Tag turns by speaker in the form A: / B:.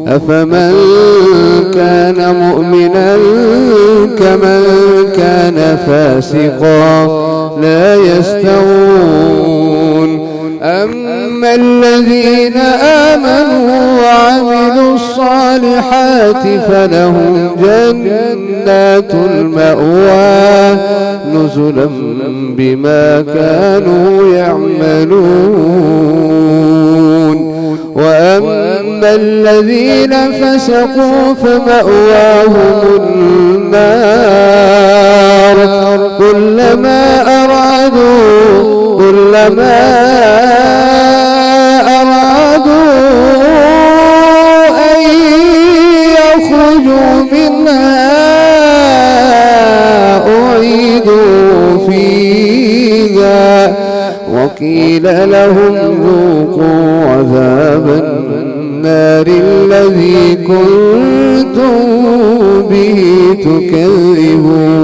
A: أفمن كان مؤمنا كمن كان فاسقا لا يستوون. أما الذين آمنوا وعملوا الصالحات فلهم جنات المأوى نزلا بما كانوا يعملون. وأما الذين فسقوا فمأواهم النار كلما أرادوا أن يخرجوا منها أعيدوا فيها وقيل لهم ذوقوا عذاب النار الذي كنتم به تكذبون.